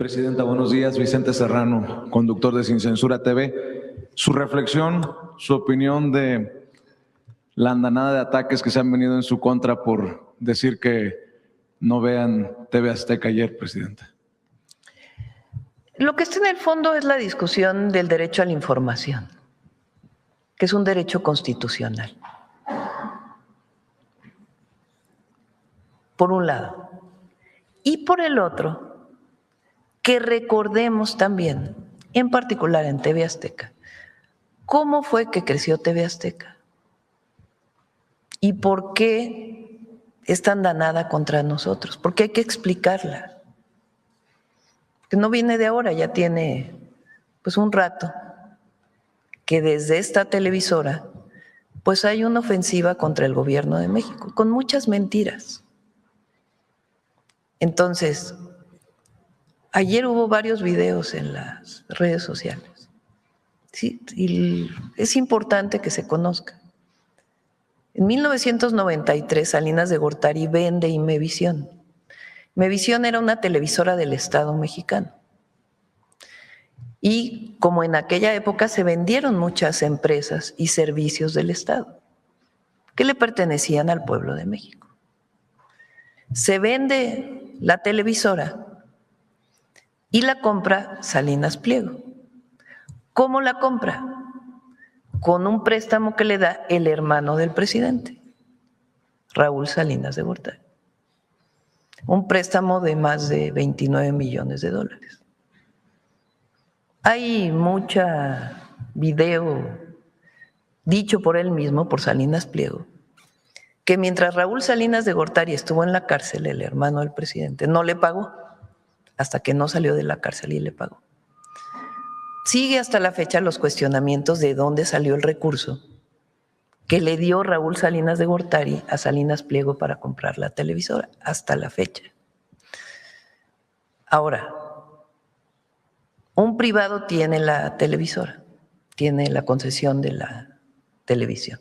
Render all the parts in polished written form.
Presidenta, buenos días. Vicente Serrano, conductor de Sin Censura TV. Su reflexión, su opinión de la andanada de ataques que se han venido en su contra por decir que no vean TV Azteca ayer, Presidenta. Lo que está en el fondo es la discusión del derecho a la información, que es un derecho constitucional. Por un lado. Y por el otro, que recordemos también, en particular en TV Azteca, cómo fue que creció TV Azteca y por qué es tan danada contra nosotros, porque hay que explicarla. Que no viene de ahora, ya tiene pues un rato que desde esta televisora pues hay una ofensiva contra el gobierno de México, con muchas mentiras. Entonces, ayer hubo varios videos en las redes sociales, ¿sí? Y es importante que se conozca. En 1993, Salinas de Gortari vende Imevisión. Imevisión era una televisora del Estado mexicano. Y como en aquella época se vendieron muchas empresas y servicios del Estado que le pertenecían al pueblo de México. Se vende la televisora y la compra Salinas Pliego. ¿Cómo la compra? Con un préstamo que le da el hermano del presidente, Raúl Salinas de Gortari. Un préstamo de más de 29 millones de dólares. Hay mucha video dicho por él mismo, por Salinas Pliego, que mientras Raúl Salinas de Gortari estuvo en la cárcel, el hermano del presidente no le pagó hasta que no salió de la cárcel y le pagó. Sigue hasta la fecha los cuestionamientos de dónde salió el recurso que le dio Raúl Salinas de Gortari a Salinas Pliego para comprar la televisora, hasta la fecha. Ahora, un privado tiene la televisora, tiene la concesión de la televisión.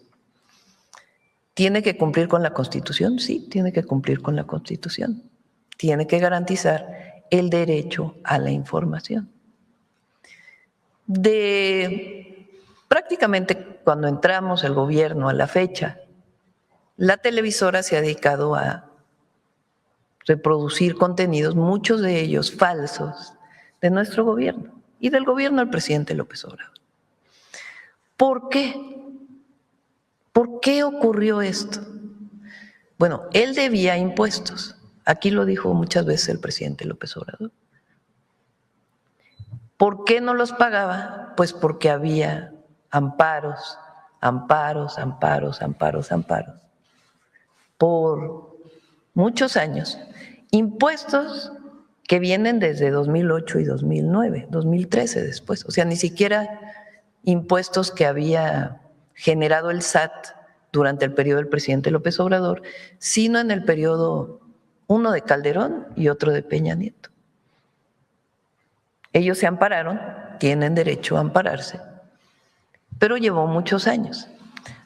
¿Tiene que cumplir con la Constitución? Sí, tiene que cumplir con la Constitución. Tiene que garantizar el derecho a la información. Prácticamente cuando entramos el gobierno a la fecha, la televisora se ha dedicado a reproducir contenidos, muchos de ellos falsos, de nuestro gobierno y del gobierno del presidente López Obrador. ¿Por qué? ¿Por qué ocurrió esto? Bueno, él debía impuestos. Aquí lo dijo muchas veces el presidente López Obrador. ¿Por qué no los pagaba? Pues porque había amparos, por muchos años. Impuestos que vienen desde 2008 y 2009, 2013 después. O sea, ni siquiera impuestos que había generado el SAT durante el periodo del presidente López Obrador, sino en el periodo, uno de Calderón y otro de Peña Nieto. Ellos se ampararon, tienen derecho a ampararse, pero llevó muchos años,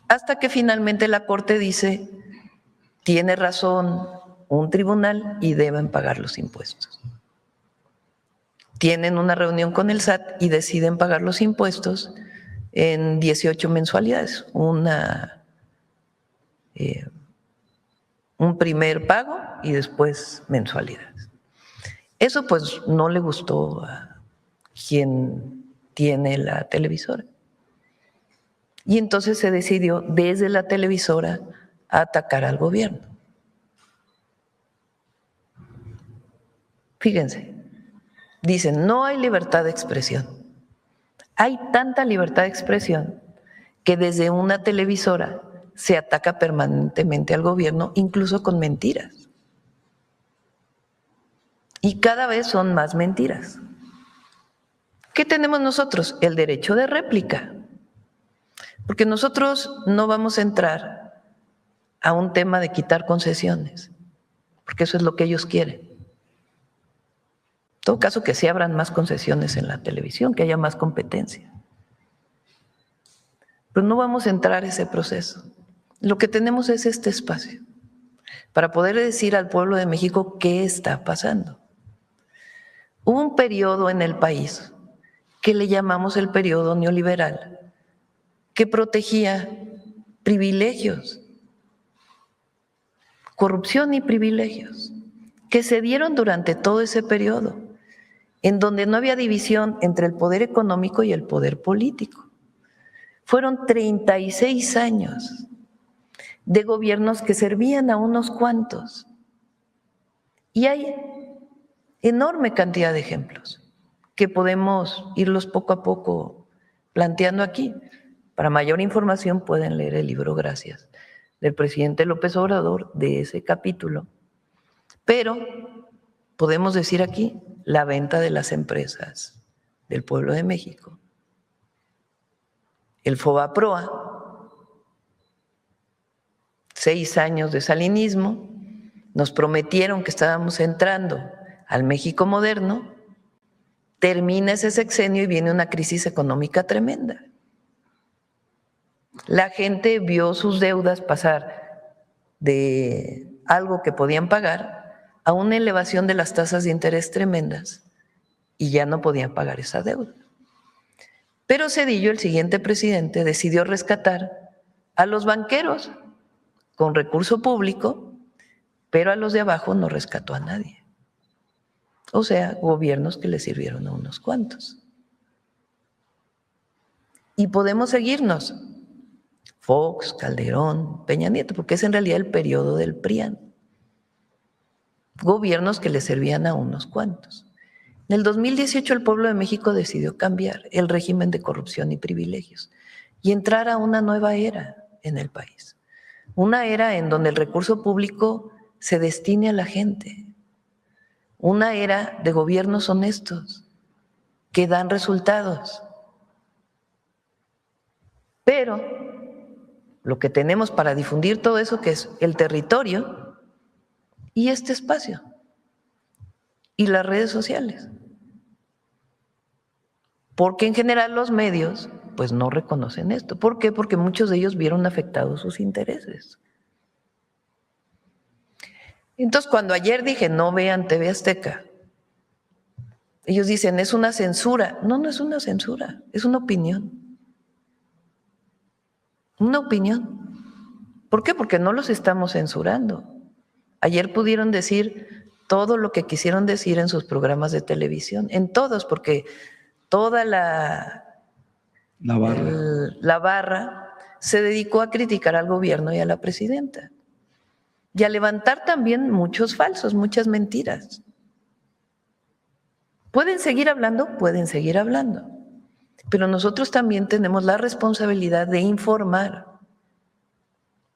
hasta que finalmente la Corte dice, tiene razón un tribunal y deben pagar los impuestos. Tienen una reunión con el SAT y deciden pagar los impuestos en 18 mensualidades, un primer pago y después mensualidades. Eso pues no le gustó a quien tiene la televisora. Y entonces se decidió desde la televisora a atacar al gobierno. Fíjense, dicen, no hay libertad de expresión. Hay tanta libertad de expresión que desde una televisora se ataca permanentemente al gobierno, incluso con mentiras. Y cada vez son más mentiras. ¿Qué tenemos nosotros? El derecho de réplica. Porque nosotros no vamos a entrar a un tema de quitar concesiones, porque eso es lo que ellos quieren. En todo caso, que se abran más concesiones en la televisión, que haya más competencia. Pero no vamos a entrar a ese proceso. Lo que tenemos es este espacio para poder decir al pueblo de México qué está pasando. Hubo un periodo en el país que le llamamos el periodo neoliberal, que protegía privilegios, corrupción y privilegios, que se dieron durante todo ese periodo, en donde no había división entre el poder económico y el poder político. Fueron 36 años de gobiernos que servían a unos cuantos. Y hay enorme cantidad de ejemplos que podemos irlos poco a poco planteando aquí. Para mayor información pueden leer el libro Gracias del presidente López Obrador, de ese capítulo. Pero podemos decir aquí la venta de las empresas del pueblo de México, el Fobaproa, 6 años de salinismo, nos prometieron que estábamos entrando al México moderno, termina ese sexenio y viene una crisis económica tremenda. La gente vio sus deudas pasar de algo que podían pagar a una elevación de las tasas de interés tremendas y ya no podían pagar esa deuda. Pero Zedillo, el siguiente presidente, decidió rescatar a los banqueros con recurso público, pero a los de abajo no rescató a nadie. O sea, gobiernos que le sirvieron a unos cuantos. Y podemos seguirnos. Fox, Calderón, Peña Nieto, porque es en realidad el periodo del PRIAN. Gobiernos que le servían a unos cuantos. En el 2018 el pueblo de México decidió cambiar el régimen de corrupción y privilegios y entrar a una nueva era en el país. Una era en donde el recurso público se destine a la gente. Una era de gobiernos honestos que dan resultados. Pero lo que tenemos para difundir todo eso, que es el territorio y este espacio y las redes sociales. Porque en general los medios pues no reconocen esto. ¿Por qué? Porque muchos de ellos vieron afectados sus intereses. Entonces, cuando ayer dije no vean TV Azteca, ellos dicen es una censura. No, no es una censura, es una opinión. Una opinión. ¿Por qué? Porque no los estamos censurando. Ayer pudieron decir todo lo que quisieron decir en sus programas de televisión, en todos, porque toda la barra se dedicó a criticar al gobierno y a la presidenta y a levantar también muchos falsos, muchas mentiras. ¿Pueden seguir hablando? Pueden seguir hablando, pero nosotros también tenemos la responsabilidad de informar,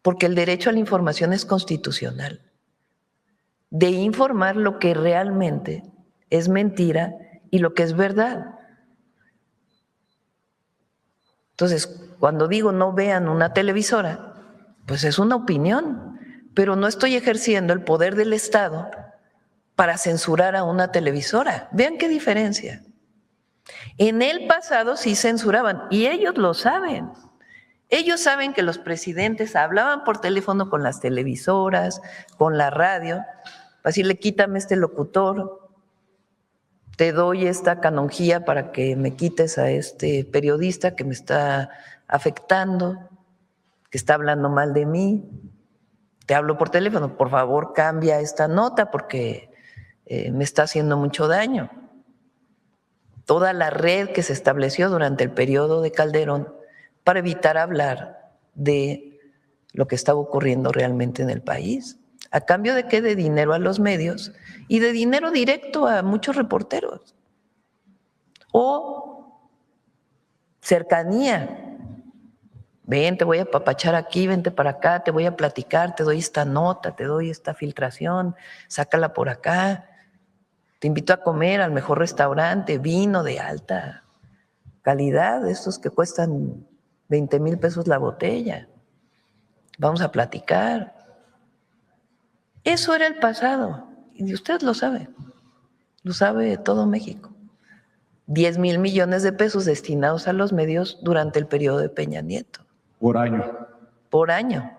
porque el derecho a la información es constitucional, de informar lo que realmente es mentira y lo que es verdad. Entonces, cuando digo no vean una televisora, pues es una opinión, pero no estoy ejerciendo el poder del Estado para censurar a una televisora. Vean qué diferencia. En el pasado sí censuraban y ellos lo saben. Ellos saben que los presidentes hablaban por teléfono con las televisoras, con la radio, para decirle quítame este locutor, te doy esta canonjía para que me quites a este periodista que me está afectando, que está hablando mal de mí. Te hablo por teléfono, por favor cambia esta nota porque me está haciendo mucho daño. Toda la red que se estableció durante el periodo de Calderón para evitar hablar de lo que estaba ocurriendo realmente en el país. ¿A cambio de qué? De dinero a los medios y de dinero directo a muchos reporteros. O cercanía. Ven, te voy a apapachar aquí, vente para acá, te voy a platicar, te doy esta nota, te doy esta filtración, sácala por acá. Te invito a comer al mejor restaurante, vino de alta calidad, estos que cuestan 20,000 pesos la botella. Vamos a platicar. Eso era el pasado, y usted lo sabe todo México. 10,000 millones de pesos destinados a los medios durante el periodo de Peña Nieto. Por año. Por año.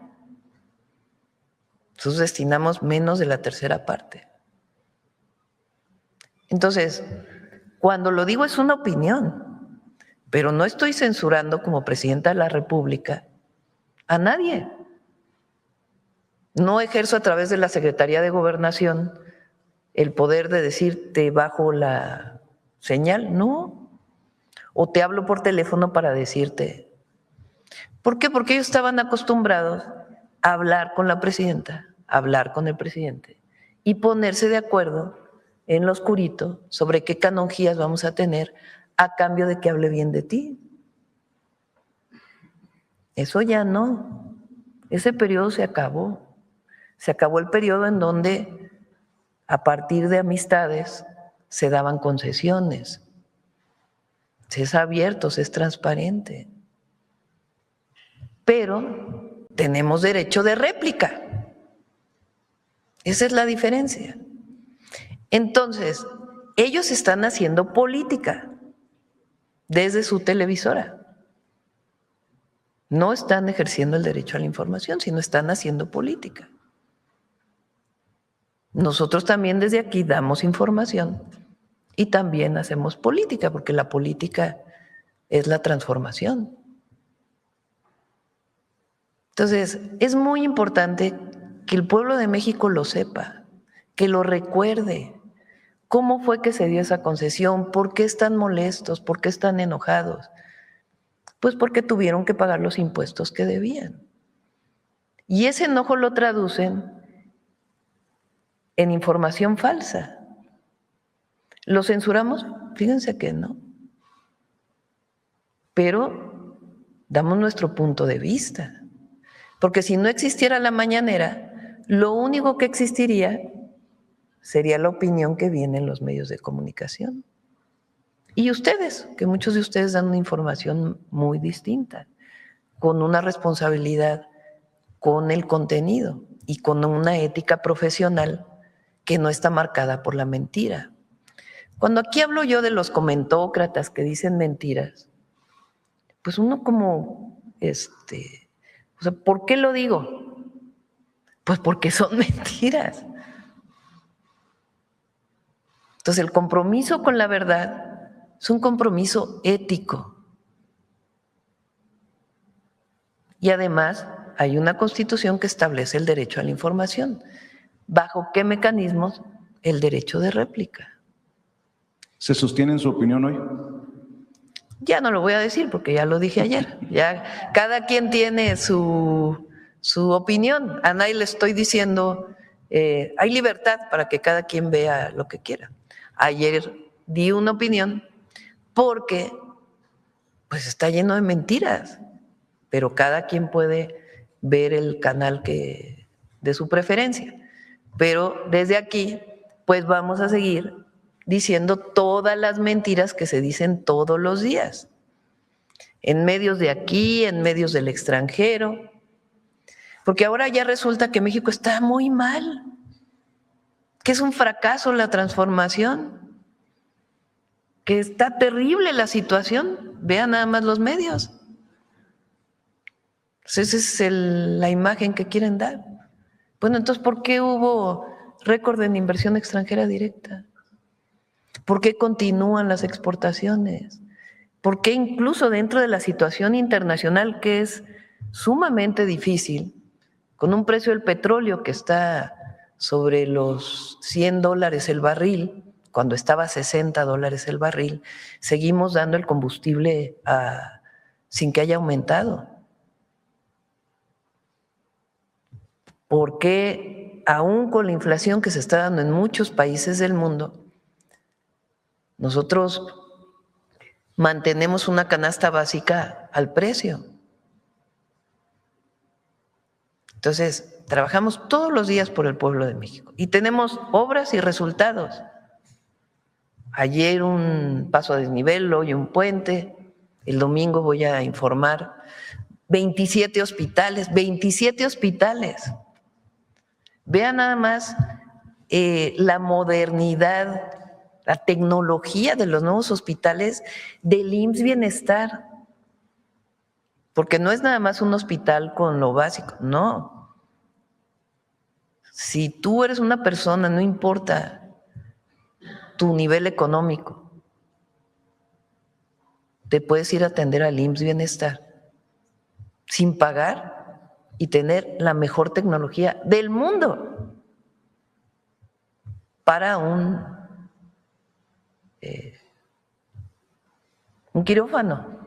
Nosotros destinamos menos de la tercera parte. Entonces, cuando lo digo es una opinión, pero no estoy censurando como presidenta de la República a nadie. No ejerzo a través de la Secretaría de Gobernación el poder de decirte bajo la señal, no. O te hablo por teléfono para decirte. ¿Por qué? Porque ellos estaban acostumbrados a hablar con la presidenta, a hablar con el presidente y ponerse de acuerdo en lo oscurito sobre qué canonjías vamos a tener a cambio de que hable bien de ti. Eso ya no. Ese periodo se acabó. Se acabó el periodo en donde a partir de amistades se daban concesiones. Se es abierto, se es transparente. Pero tenemos derecho de réplica. Esa es la diferencia. Entonces, ellos están haciendo política desde su televisora. No están ejerciendo el derecho a la información, sino están haciendo política. Nosotros también desde aquí damos información y también hacemos política, porque la política es la transformación. Entonces, es muy importante que el pueblo de México lo sepa, que lo recuerde. ¿Cómo fue que se dio esa concesión? ¿Por qué están molestos? ¿Por qué están enojados? Pues porque tuvieron que pagar los impuestos que debían. Y ese enojo lo traducen en información falsa. ¿Lo censuramos? Fíjense que no. Pero damos nuestro punto de vista. Porque si no existiera la mañanera, lo único que existiría sería la opinión que viene en los medios de comunicación. Y ustedes, que muchos de ustedes dan una información muy distinta, con una responsabilidad con el contenido y con una ética profesional que no está marcada por la mentira. Cuando aquí hablo yo de los comentócratas que dicen mentiras, pues uno como, o sea, ¿por qué lo digo? Pues porque son mentiras. Entonces el compromiso con la verdad es un compromiso ético. Y además hay una Constitución que establece el derecho a la información. ¿Bajo qué mecanismos? El derecho de réplica. ¿Se sostiene en su opinión hoy? Ya no lo voy a decir porque ya lo dije ayer. Ya cada quien tiene su opinión. A nadie le estoy diciendo, hay libertad para que cada quien vea lo que quiera. Ayer di una opinión porque pues está lleno de mentiras, pero cada quien puede ver el canal de su preferencia. Pero desde aquí, pues vamos a seguir diciendo todas las mentiras que se dicen todos los días, en medios de aquí, en medios del extranjero, porque ahora ya resulta que México está muy mal, que es un fracaso la transformación, que está terrible la situación. Vean nada más los medios. Esa es la imagen que quieren dar. Bueno, entonces, ¿por qué hubo récord en inversión extranjera directa? ¿Por qué continúan las exportaciones? ¿Por qué incluso dentro de la situación internacional que es sumamente difícil, con un precio del petróleo que está sobre los $100 el barril, cuando estaba a $60 el barril, seguimos dando el combustible sin que haya aumentado? ¿Por qué, aún con la inflación que se está dando en muchos países del mundo, nosotros mantenemos una canasta básica al precio? Entonces, trabajamos todos los días por el pueblo de México y tenemos obras y resultados. Ayer un paso a desnivel, hoy un puente, el domingo voy a informar 27 hospitales, 27 hospitales. Vean nada más la modernidad, la tecnología de los nuevos hospitales del IMSS Bienestar. Porque no es nada más un hospital con lo básico, no. Si tú eres una persona, no importa tu nivel económico, te puedes ir a atender al IMSS Bienestar sin pagar y tener la mejor tecnología del mundo para un quirófano.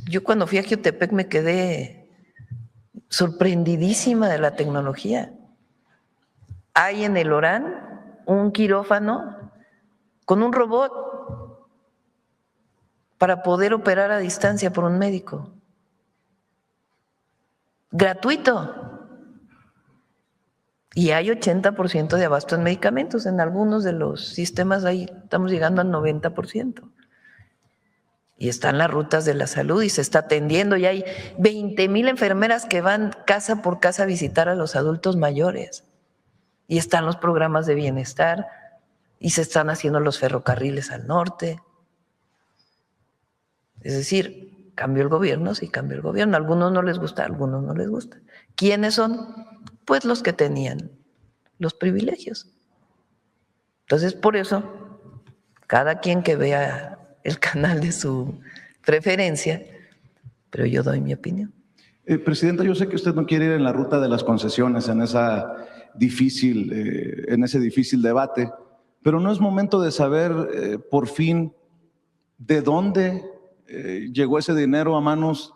Yo cuando fui a Jiotepec me quedé sorprendidísima de la tecnología. Hay en el Orán un quirófano con un robot para poder operar a distancia por un médico. Gratuito. Y hay 80% de abasto en medicamentos. En algunos de los sistemas ahí estamos llegando al 90%. Y están las rutas de la salud y se está atendiendo. Y hay 20,000 enfermeras que van casa por casa a visitar a los adultos mayores. Y están los programas de bienestar y se están haciendo los ferrocarriles al norte. Es decir, cambió el gobierno, sí cambió el gobierno. A algunos no les gusta, a algunos no les gusta. ¿Quiénes son? Pues los que tenían los privilegios. Entonces, por eso, cada quien que vea el canal de su preferencia, pero yo doy mi opinión. Presidenta, yo sé que usted no quiere ir en la ruta de las concesiones, en ese difícil debate, pero ¿no es momento de saber por fin de dónde llegó ese dinero a manos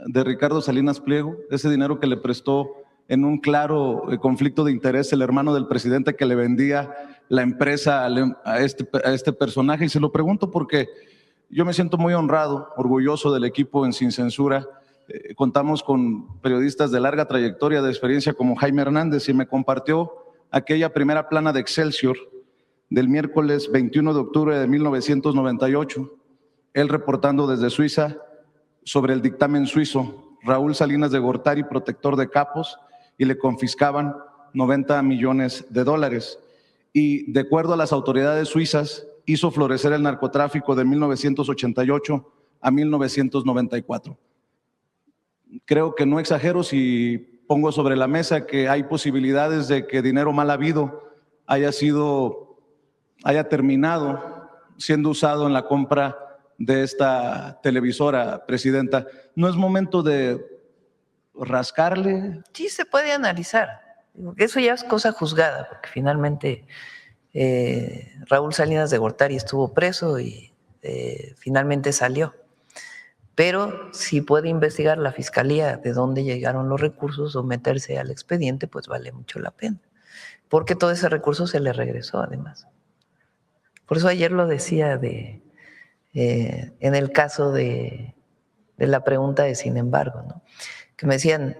de Ricardo Salinas Pliego, ese dinero que le prestó en un claro conflicto de interés el hermano del presidente que le vendía la empresa a este personaje? Y se lo pregunto porque yo me siento muy honrado, orgulloso del equipo en Sin Censura. Contamos con periodistas de larga trayectoria, de experiencia, como Jaime Hernández, y me compartió aquella primera plana de Excelsior del miércoles 21 de octubre de 1998, él reportando desde Suiza sobre el dictamen suizo. Raúl Salinas de Gortari, protector de capos, y le confiscaban 90 millones de dólares. Y de acuerdo a las autoridades suizas, hizo florecer el narcotráfico de 1988 a 1994. Creo que no exagero si pongo sobre la mesa que hay posibilidades de que dinero mal habido haya terminado siendo usado en la compra de esta televisora, Presidenta. ¿No es momento de rascarle? Sí, se puede analizar. Eso ya es cosa juzgada, porque finalmente Raúl Salinas de Gortari estuvo preso y finalmente salió. Pero si puede investigar la fiscalía de dónde llegaron los recursos o meterse al expediente, pues vale mucho la pena. Porque todo ese recurso se le regresó además. Por eso ayer lo decía en el caso de la pregunta de sin embargo, ¿no? Que me decían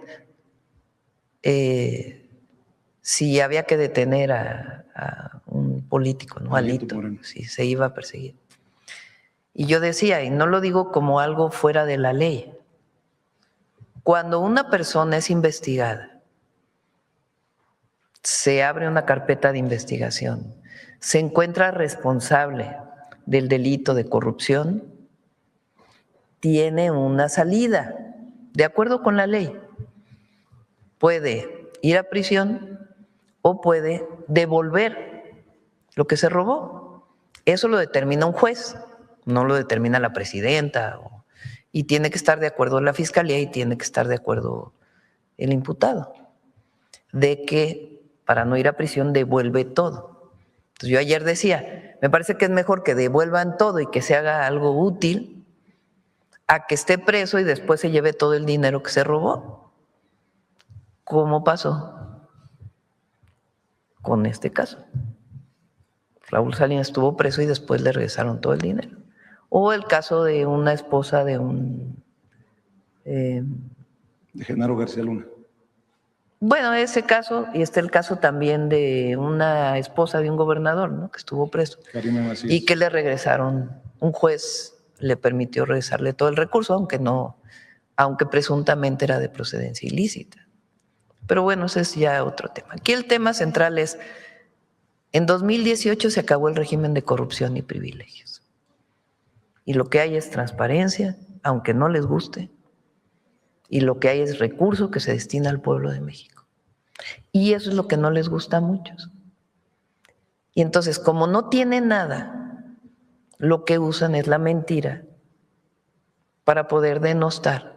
si había que detener a un político, ¿no? Alito, si se iba a perseguir. Y yo decía, y no lo digo como algo fuera de la ley, cuando una persona es investigada, se abre una carpeta de investigación, se encuentra responsable del delito de corrupción, tiene una salida, de acuerdo con la ley. Puede ir a prisión o puede devolver lo que se robó. Eso lo determina un juez, no lo determina la presidenta, y tiene que estar de acuerdo la fiscalía y tiene que estar de acuerdo el imputado, de que para no ir a prisión devuelve todo. Entonces yo ayer decía, me parece que es mejor que devuelvan todo y que se haga algo útil a que esté preso y después se lleve todo el dinero que se robó. ¿Cómo pasó con este caso? Raúl Salinas estuvo preso y después le regresaron todo el dinero. O el caso de una esposa de un… de Genaro García Luna. Bueno, ese caso, y está el caso también de una esposa de un gobernador, ¿no? Que estuvo preso. Karime Macías. Y que le regresaron, un juez le permitió regresarle todo el recurso, aunque presuntamente era de procedencia ilícita. Pero bueno, ese es ya otro tema. Aquí el tema central es, en 2018 se acabó el régimen de corrupción y privilegios. Y lo que hay es transparencia, aunque no les guste, y lo que hay es recurso que se destina al pueblo de México. Y eso es lo que no les gusta a muchos. Y entonces, como no tiene nada, lo que usan es la mentira para poder denostar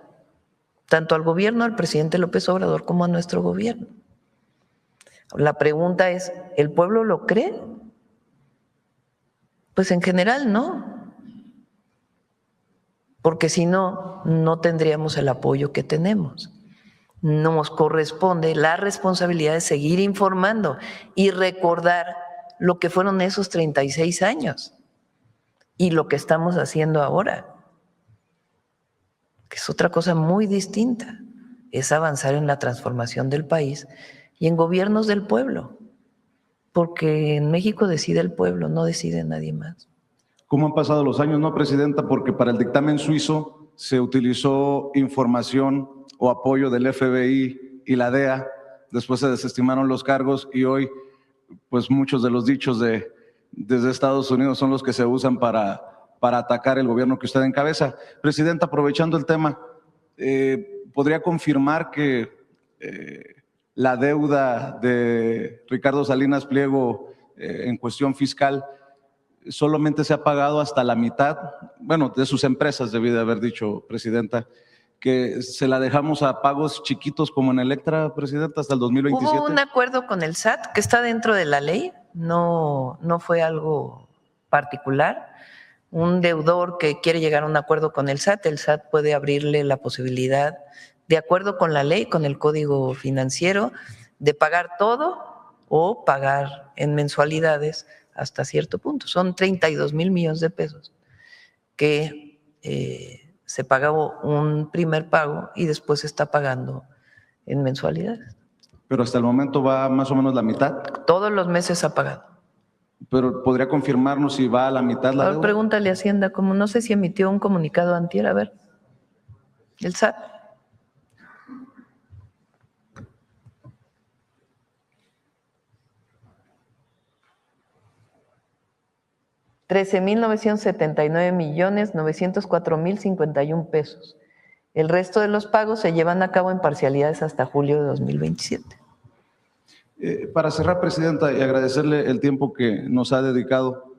tanto al gobierno, al presidente López Obrador, como a nuestro gobierno. La pregunta es, ¿el pueblo lo cree? Pues en general no, porque si no, no tendríamos el apoyo que tenemos. Nos corresponde la responsabilidad de seguir informando y recordar lo que fueron esos 36 años y lo que estamos haciendo ahora, que es otra cosa muy distinta, es avanzar en la transformación del país y en gobiernos del pueblo, porque en México decide el pueblo, no decide nadie más. ¿Cómo han pasado los años, no, presidenta? Porque para el dictamen suizo se utilizó información o apoyo del FBI y la DEA, después se desestimaron los cargos y hoy, pues muchos de los dichos desde Estados Unidos son los que se usan para atacar el gobierno que usted encabeza. Presidenta, aprovechando el tema, ¿podría confirmar que la deuda de Ricardo Salinas Pliego en cuestión fiscal solamente se ha pagado hasta la mitad? Bueno, de sus empresas, debí de haber dicho, presidenta, que se la dejamos a pagos chiquitos como en Electra, presidenta, hasta el 2027. Hubo un acuerdo con el SAT que está dentro de la ley, no fue algo particular. Un deudor que quiere llegar a un acuerdo con el SAT puede abrirle la posibilidad, de acuerdo con la ley, con el Código Financiero, de pagar todo o pagar en mensualidades hasta cierto punto. Son 32 mil millones de pesos que se pagó un primer pago y después se está pagando en mensualidades. Pero hasta el momento va más o menos la mitad. Todos los meses ha pagado. Pero ¿podría confirmarnos si va a la mitad la Ahora deuda? pregúntale a Hacienda, como no sé si emitió un comunicado antier, a ver, el SAT. $13,979,904,051 pesos. El resto de los pagos se llevan a cabo en parcialidades hasta julio de 2027. Para cerrar, presidenta, y agradecerle el tiempo que nos ha dedicado,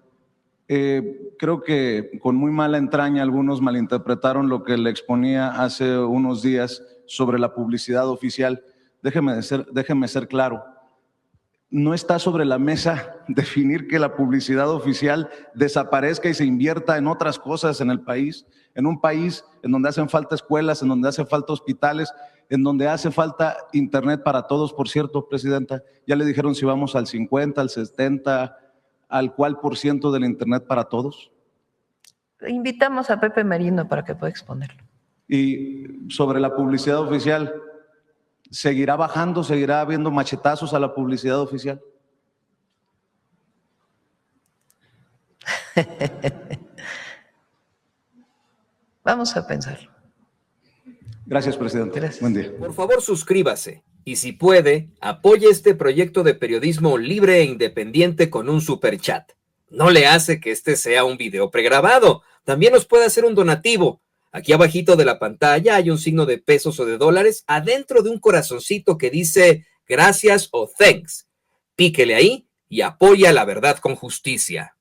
creo que con muy mala entraña algunos malinterpretaron lo que le exponía hace unos días sobre la publicidad oficial. Déjeme ser claro. No está sobre la mesa definir que la publicidad oficial desaparezca y se invierta en otras cosas en el país, en un país en donde hacen falta escuelas, en donde hace falta hospitales, en donde hace falta internet para todos, por cierto, presidenta. Ya le dijeron si vamos al 50, al 70, al cuál por ciento del internet para todos. Invitamos a Pepe Merino para que pueda exponerlo. Y sobre la publicidad oficial, ¿seguirá bajando, seguirá habiendo machetazos a la publicidad oficial? Vamos a pensarlo. Gracias, presidente. Gracias. Buen día. Por favor, suscríbase y si puede, apoye este proyecto de periodismo libre e independiente con un superchat. No le hace que este sea un video pregrabado. También nos puede hacer un donativo. Aquí abajito de la pantalla hay un signo de pesos o de dólares adentro de un corazoncito que dice gracias o thanks. Píquele ahí y apoya la verdad con justicia.